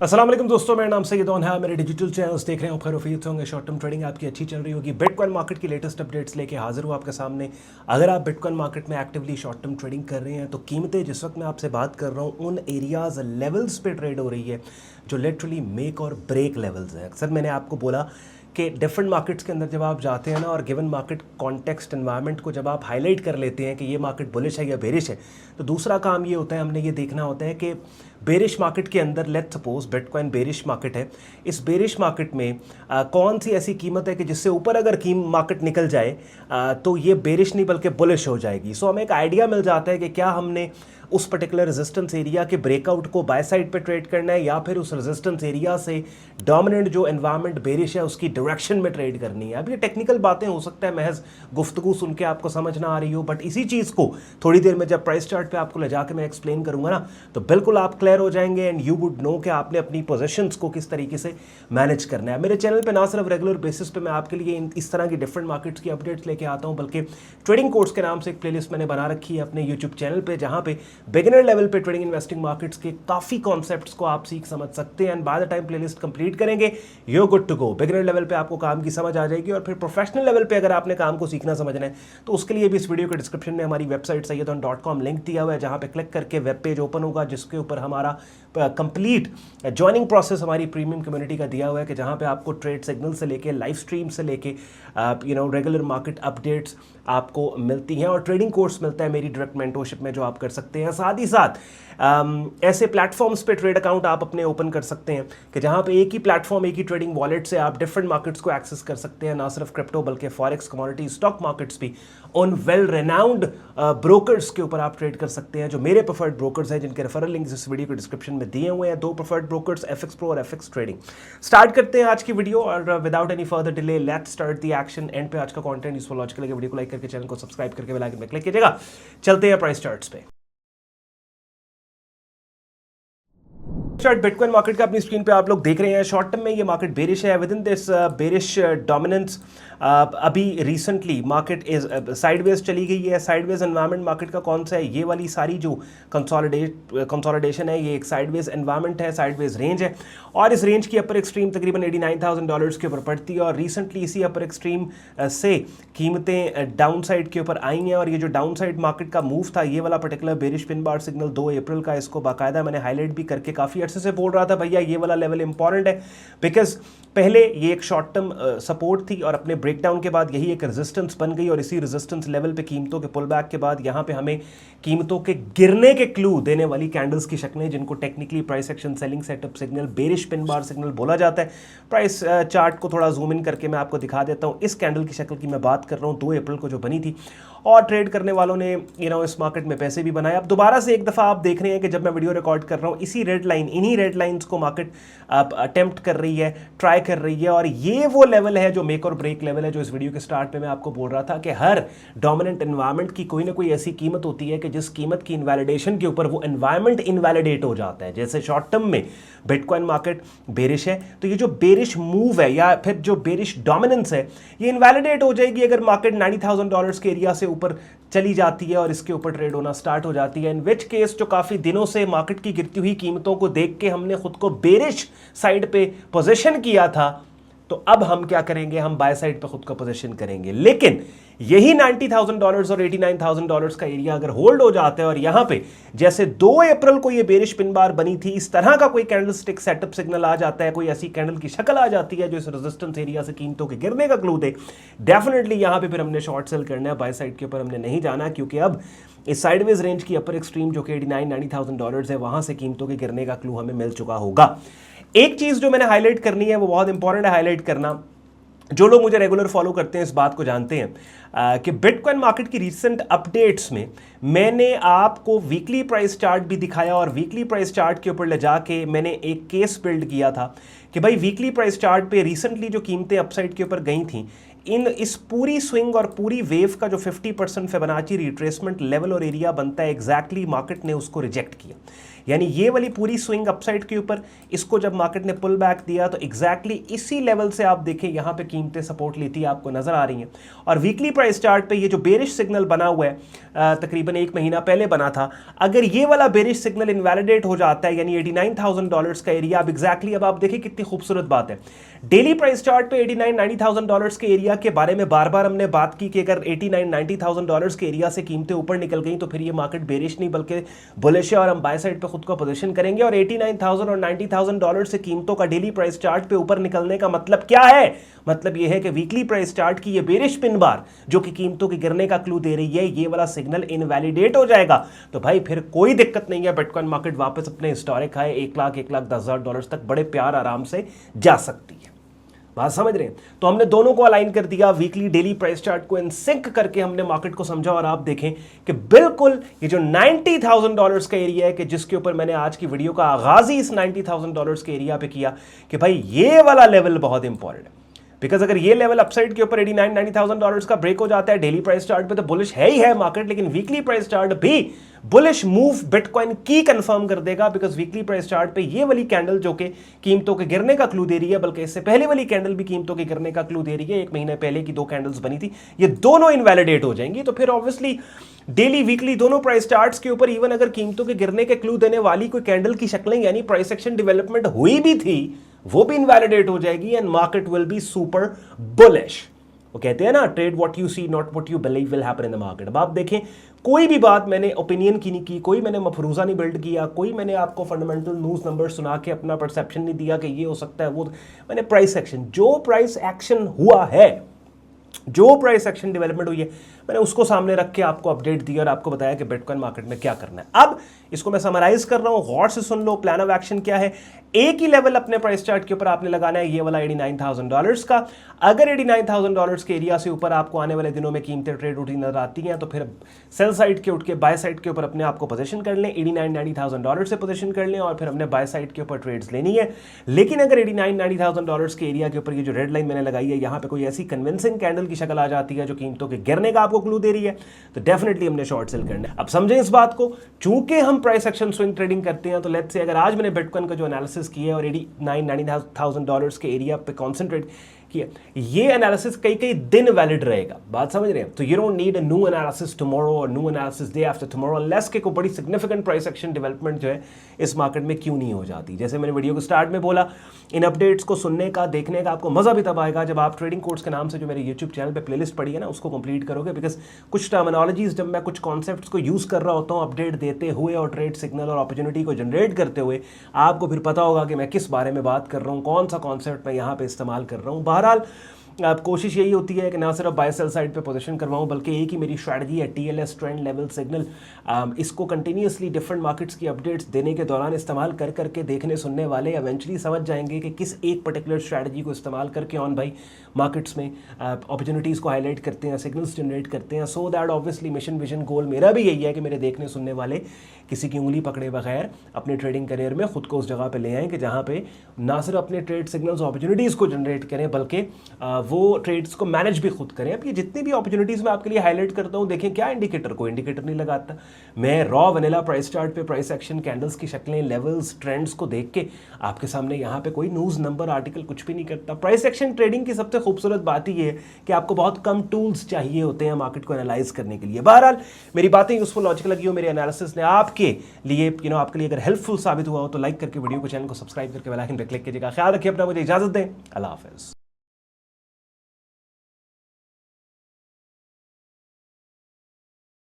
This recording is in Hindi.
अस्सलाम वालेकुम दोस्तों, मेरा नाम सैयद है। मेरे डिजिटल चैनल्स देख रहे हैं, खैर वफीयत होंगे। शॉर्ट टर्म ट्रेडिंग आपकी अच्छी चल रही होगी। बिटकॉइन मार्केट की लेटेस्ट अपडेट्स लेके हाजिर हूँ आपके सामने। अगर आप बिटकॉइन मार्केट में एक्टिवली शॉर्ट टर्म ट्रेडिंग कर रहे हैं तो कीमतें जिस वक्त मैं आपसे बात कर रहा हूँ उन एरियाज लेवल्स पे ट्रेड हो रही है जो लिटरली मेक और ब्रेक लेवल्स हैं। अक्सर मैंने आपको बोला कि डिफरेंट मार्केट्स के अंदर जब आप जाते हैं ना और गिवन मार्केट कॉन्टेक्स्ट एनवायरनमेंट को जब आप हाईलाइट कर लेते हैं कि ये मार्केट बुलिश है या बेरिश है, तो दूसरा काम ये होता है, हमने ये देखना होता है कि बेरिश मार्केट के अंदर let's suppose bitcoin bearish market है, इस बेरिश मार्केट में कौन सी ऐसी कीमत है कि जिससे ऊपर अगर मार्केट निकल जाए तो ये बेरिश नहीं बल्कि बुलिश हो जाएगी। सो हमें एक आइडिया मिल जाता है कि क्या हमने उस पर्टिकुलर रेजिस्टेंस एरिया के ब्रेकआउट को बाय साइड पे ट्रेड करना है या फिर उस रेजिस्टेंस एरिया से डोमिनेंट जो एनवायरनमेंट बेरिश है उसकी डायरेक्शन में ट्रेड करनी है। अब ये टेक्निकल बातें हो सकता है महज गुफ्तगू सुन के आपको समझ ना आ रही हो, बट इसी चीज़ को थोड़ी देर में जब प्राइस चार्ट पे आपको ले जाके मैं एक्सप्लेन करूंगा ना तो बिल्कुल आप क्लियर हो जाएंगे एंड यू वुड नो कि आपने अपनी पोजीशंस को किस तरीके से मैनेज करना है। मेरे चैनल पे ना सिर्फ रेगुलर बेसिस पे मैं आपके लिए इस तरह की डिफरेंट मार्केट्स की अपडेट्स लेके आता हूँ, बल्कि ट्रेडिंग कोर्स के नाम से एक प्लेलिस्ट मैंने बना रखी है अपने यूट्यूब चैनल पे, जहाँ पे बिगिनर लेवल पे ट्रेडिंग इन्वेस्टिंग मार्केट्स के काफ़ी कॉन्सेप्ट्स को आप सीख समझ सकते हैं and by the time playlist complete करेंगे you are good to go. Beginner level पे आपको काम की समझ आ जाएगी और फिर प्रोफेशनल लेवल पे अगर आपने काम को सीखना समझना है तो उसके लिए भी इस वीडियो के डिस्क्रिप्शन में हमारी वेबसाइट sayyedon.com लिंक दिया हुआ है, जहाँ पे क्लिक करके वेब पेज ओपन होगा जिसके ऊपर हमारा कंप्लीट ज्वाइनिंग प्रोसेस हमारी प्रीमियम कम्युनिटी का दिया हुआ है कि जहाँ पे आपको ट्रेड सिग्नल से लेके लाइव स्ट्रीम से लेके रेगुलर मार्केट अपडेट्स आपको मिलती हैं और ट्रेडिंग कोर्स मिलता है मेरी डायरेक्ट मेंटरशिप में जो आप कर सकते हैं। साथ ही साथ ऐसे प्लेटफॉर्म्स पे ट्रेड अकाउंट आप अपने ओपन कर सकते हैं कि जहाँ पे एक ही प्लेटफॉर्म एक ही ट्रेडिंग वॉलेट से आप डिफरेंट मार्केट्स को एक्सेस कर सकते हैं, ना सिर्फ क्रिप्टो बल्कि फॉरेक्स, कमोडिटी, स्टॉक मार्केट्स भी ऑन वेल रेनाउंड ब्रोकर्स के ऊपर आप ट्रेड कर सकते हैं जो मेरे प्रेफर्ड ब्रोकर्स हैं, जिनके रेफरल लिंक्स इस वीडियो के डिस्क्रिप्शन में दिए हुए हैं। दो प्रेफर्ड ब्रोकर्स FX Pro और FX ट्रेडिंग। स्टार्ट करते हैं आज की वीडियो और without any further delay let's start the action. And पे आज का कंटेंट यूजफुल लॉजिकल लगे वीडियो को लाइक करके चैनल को सब्सक्राइब करके बेल आइकन पे क्लिक कीजिएगा। चलते हैं प्राइस चार्ट्स पे। चार्ट बिटकॉइन मार्केट का अपनी स्क्रीन पे आप लोग देख रहे हैं। शॉर्ट टर्म में ये मार्केट बेरिश है। With in this bearish dominance अभी रिसेंटली मार्केट इज साइडवेज चली गई है। साइडवेज एनवायरनमेंट मार्केट का कौन सा है? ये वाली सारी जो कंसोलिडेशन है ये एक साइडवेज एनवायरनमेंट है, साइडवेज रेंज है और इस रेंज की अपर एक्सट्रीम तकरीबन $89,000 के ऊपर पड़ती है और रिसेंटली इसी अपर एक्सट्रीम से कीमतें डाउन साइड के ऊपर आई हैं और ये जो डाउन साइड मार्केट का मूव था ये वाला particular bearish pin bar signal 2 अप्रैल का, इसको बाकायदा मैंने हाईलाइट भी करके काफ़ी अर्से से बोल रहा था भैया ये वाला लेवल इंपॉर्टेंट है बिकॉज पहले ये एक शॉर्ट टर्म सपोर्ट थी और अपने ब्रेकडाउन के बाद यही एक रेजिस्टेंस बन गई और इसी रेजिस्टेंस लेवल पे कीमतों के पुल बैक के बाद यहाँ पे हमें कीमतों के गिरने के क्लू देने वाली कैंडल्स की शक्लें, जिनको technically price action selling setup signal bearish pin bar signal बोला जाता है। प्राइस चार्ट को थोड़ा जूम इन करके मैं आपको दिखा देता हूँ। इस कैंडल की शक्ल की मैं बात कर रहा हूँ 2 अप्रैल को जो बनी थी और ट्रेड करने वालों ने इस मार्केट में पैसे भी बनाए। अब दोबारा से एक दफ़ा आप देख रहे हैं कि जब मैं वीडियो रिकॉर्ड कर रहा हूँ इसी रेड लाइन, इन्हीं रेड लाइंस को मार्केट अटेम्प्ट कर रही है, ट्राई कर रही है और ये वो लेवल है जो मेक और ब्रेक लेवल है जो इस वीडियो के स्टार्ट पे मैं आपको बोल रहा था कि हर डोमिनेंट एनवायरनमेंट की कोई ना कोई ऐसी कीमत होती है कि जिस कीमत की इनवैलिडेशन के ऊपर वो एनवायरनमेंट इनवैलिडेट हो जाता है। जैसे शॉर्ट टर्म में बिटकॉइन मार्केट बेरिश है तो ये जो बेरिश मूव है या फिर जो बेरिश डोमिनेंस है ये इनवैलिडेट हो जाएगी अगर मार्केट $90,000 के एरिया से ऊपर चली जाती है और इसके ऊपर ट्रेड होना स्टार्ट हो जाती है। इन विच केस जो काफ़ी दिनों से मार्केट की गिरती हुई कीमतों को देख के हमने खुद को बेरिश साइड पे पोजीशन किया था, तो अब हम क्या करेंगे? हम बाय साइड पे खुद का पोजीशन करेंगे। लेकिन यही $90,000 और $89,000 का एरिया अगर होल्ड हो जाता है और यहां पे जैसे 2 अप्रैल को ये बेरिश पिन बार बनी थी इस तरह का कोई कैंडलस्टिक सेटअप सिग्नल आ जाता है, कोई ऐसी कैंडल की शक्ल आ जाती है जो इस रेजिस्टेंस एरिया से कीमतों के गिरने का क्लू दे, डेफिनेटली यहां पे फिर हमने शॉर्ट सेल करना है। बाय साइड के ऊपर हमने नहीं जाना क्योंकि अब इस साइडवेज रेंज की अपर एक्सट्रीम जो कि $89,000 है वहां से कीमतों के गिरने का क्लू हमें मिल चुका होगा। एक चीज जो मैंने हाईलाइट करनी है वो बहुत इंपॉर्टेंट है हाईलाइट करना। जो लोग मुझे रेगुलर फॉलो करते हैं इस बात को जानते हैं कि बिटकॉइन मार्केट की रीसेंट अपडेट्स में मैंने आपको वीकली प्राइस चार्ट भी दिखाया और वीकली प्राइस चार्ट के ऊपर ले जाके मैंने एक केस बिल्ड किया था कि भाई वीकली प्राइस चार्ट पे रिसेंटली जो कीमतें अपसाइड के ऊपर गई थी इस पूरी स्विंग और पूरी वेव का जो 50% फिबोनाची रिट्रेसमेंट लेवल और एरिया बनता है एग्जैक्टली मार्केट ने उसको रिजेक्ट किया। यानी ये वाली पूरी स्विंग अपसाइड के ऊपर, इसको जब मार्केट ने पुल बैक दिया तो एग्जैक्टली इसी लेवल से आप देखें यहां पे कीमतें सपोर्ट लेती है आपको नजर आ रही हैं। और वीकली प्राइस चार्ट पे ये जो बेरिश सिग्नल बना हुआ है तकरीबन 1 महीना पहले बना था, अगर ये वाला बेरिश सिग्नल इनवैलिडेट हो जाता है यानी $89,000 का एरिया, अब एग्जैक्टली अब आप देखिए कितनी खूबसूरत बात है। डेली प्राइस चार्ट पे $89,000-$90,000 के एरिया के बारे में बार बार हमने बात की कि अगर $89,000-$90,000 के एरिया से कीमतें ऊपर निकल गई तो फिर ये मार्केट बेरिश नहीं बल्कि बुलिश है और हम बाय साइड पे खुद को पोजीशन करेंगे। और $89,000 और $90,000 से कीमतों का डेली प्राइस चार्ट पे ऊपर निकलने का मतलब क्या है? मतलब ये है कि वीकली प्राइस चार्ट की ये बेरिश पिन बार जो कि कीमतों के गिरने का क्लू दे रही है, ये वाला सिग्नल इनवैलिडेट हो जाएगा तो भाई फिर कोई दिक्कत नहीं है, बिटकॉइन मार्केट वापस अपने हिस्टोरिक हाई $1,10,000 तक बड़े प्यार आराम से जा सकती है। बात समझ रहे हैं? तो हमने दोनों को अलाइन कर दिया, वीकली डेली प्राइस चार्ट को इन सिंक करके हमने मार्केट को समझा और आप देखें कि बिल्कुल ये जो $90,000 का एरिया है कि जिसके ऊपर मैंने आज की वीडियो का आगाज ही इस $90,000 के एरिया पे किया कि भाई ये वाला लेवल बहुत इंपॉर्टेंट है। बिकॉज अगर ये लेवल अपसाइड के ऊपर $89,000-$90,000 का ब्रेक हो जाता है डेली प्राइस चार्ट पे तो बुलिश है ही है मार्केट, लेकिन वीकली प्राइस चार्ट भी बुलिश मूव बिटकॉइन की कंफर्म कर देगा। बिकॉज वीकली प्राइस चार्ट पे ये वाली कैंडल जो कि कीमतों के गिरने का क्लू दे रही है, बल्कि इससे पहले वाली कैंडल भी कीमतों के गिरने का क्लू दे रही है, 1 महीने पहले की 2 कैंडल्स बनी थी, ये दोनों इनवैलिडेट हो जाएंगी। तो फिर ऑब्वियसली डेली वीकली दोनों प्राइस चार्ट्स के ऊपर इवन अगर कीमतों के गिरने के क्लू देने वाली कोई कैंडल की शक्लें यानी प्राइस एक्शन डेवलपमेंट हुई भी थी वो भी इनवैलिडेट हो जाएगी and market will be super bullish. वो कहते हैं ना, trade what you see not what you believe will happen in the market. अब आप देखें कोई भी बात मैंने ओपिनियन की नहीं की, कोई मैंने मफरूजा नहीं बिल्ड किया, कोई मैंने आपको फंडामेंटल न्यूज नंबर सुना के अपना परसेप्शन नहीं दिया कि ये हो सकता है वो, मैंने प्राइस एक्शन, जो प्राइस एक्शन हुआ है, जो प्राइस एक्शन डेवलपमेंट हुई है, मैंने उसको सामने रख के आपको अपडेट दिया और आपको बताया कि बिटकॉइन मार्केट में क्या करना है। अब इसको मैं समराइज कर रहा हूं, गौर से सुन लो। प्लान ऑफ एक्शन क्या है? एक ही लेवल अपने प्राइस चार्ट के ऊपर आपने लगाना है, ये वाला $89,000 का। अगर $89,000 के एरिया से ऊपर आपको आने वाले दिनों में कीमतें ट्रेड होती नजर आती हैं तो फिर सेल साइड के उठ के बाय साइड के ऊपर अपने आप को पोजीशन कर लें, $89,000-$90,000 से पोजीशन कर लें और फिर हमने बाय साइड के ऊपर ट्रेड्स लेनी है। लेकिन अगर $89,000-$90,000 के एरिया के ऊपर ये जो रेड लाइन मैंने लगाई है यहाँ पे कोई ऐसी कन्विंसिंग कैंडल की शक्ल आ जाती है जो कीमतों के गिरने का आपको क्लू दे रही है तो डेफिनेटली हमने शॉर्ट सेल करना है। अब समझें इस बात को, चूंकि हम प्राइस एक्शन स्विंग ट्रेडिंग करते हैं तो लेट्स से अगर आज मैंने बिटकॉइन का जो एनालिसिस किया है और $89,000 के एरिया पे कॉन्सेंट्रेट किया, ये एनालिसिस कई कई दिन वैलिड रहेगा। बात समझ रहे हैं? तो you don't need a new analysis tomorrow और new analysis day after tomorrow unless के कोई बड़ी सिग्निफिकेंट प्राइस एक्शन डेवलपमेंट जो है इस मार्केट में क्यों नहीं हो जाती। जैसे मैंने वीडियो को स्टार्ट में बोला, इन अपडेट्स को सुनने का, देखने का आपको मजा भी तब आएगा जब आप ट्रेडिंग कोर्स के नाम से जो मेरे यूट्यूब चैनल पे प्लेलिस्ट पड़ी है ना उसको कंप्लीट करोगे। बिकॉज कुछ टर्मिनोलॉजीज जब मैं कुछ कॉन्सेप्ट्स को यूज कर रहा होता हूँ अपडेट देते हुए और ट्रेड सिग्नल और अपॉर्चुनिटी को जनरेट करते हुए, आपको फिर पता होगा कि मैं किस बारे में बात कर रहा हूँ, कौन सा कॉन्सेप्ट मैं यहाँ पे इस्तेमाल कर रहा हूँ। बहरहाल अब कोशिश यही होती है कि ना सिर्फ बाय सेल साइड पे पोजीशन करवाऊं बल्कि एक ही मेरी स्ट्रैटेजी है, टीएलएस ट्रेंड लेवल सिग्नल, इसको कंटिन्यूसली डिफरेंट मार्केट्स की अपडेट्स देने के दौरान इस्तेमाल कर करके देखने सुनने वाले एवेंचुअली समझ जाएंगे कि किस एक पर्टिकुलर स्ट्रैटेजी को इस्तेमाल करके ऑन भाई मार्केट्स में अपॉर्चुनिटीज़ को हाईलाइट करते हैं, सिग्नल्स जनरेट करते हैं। So that obviously mission vision goal मेरा भी यही है कि मेरे देखने सुनने वाले किसी की उंगली पकड़े बगैर अपने ट्रेडिंग करियर में खुद को उस जगह पे ले आएँ कि जहाँ पे ना सिर्फ अपने ट्रेड सिग्नल्स अपॉर्चुनिटीज़ को जनरेट करें बल्कि वो ट्रेड्स को मैनेज भी खुद करें। अब ये जितनी भी अपॉर्चुनिटीज़ मैं आपके लिए हाईलाइट करता हूँ, देखें क्या इंडिकेटर, कोई इंडिकेटर नहीं लगाता मैं, रॉ वनीला प्राइस चार्ट पे प्राइस एक्शन कैंडल्स की शक्लें, लेवल्स, ट्रेंड्स को देख के आपके सामने यहाँ पे कोई न्यूज़ नंबर आर्टिकल कुछ भी नहीं करता। प्राइस एक्शन ट्रेडिंग की सबसे खूबसूरत बात ही है कि आपको बहुत कम टूल्स चाहिए होते हैं मार्केट को एनालाइज करने के लिए। बहरहाल मेरी बातें यूजफुल लॉजिकल लगी हो, मेरे एनालिसिस ने आपके लिए आपके लिए अगर हेल्पफुल साबित हुआ हो तो लाइक करके वीडियो को, चैनल को सब्सक्राइब करके बेल आइकन पर क्लिक कीजिएगा। ख्याल रखिए अपना, मुझे इजाजत दें। अल्लाह हाफिज़।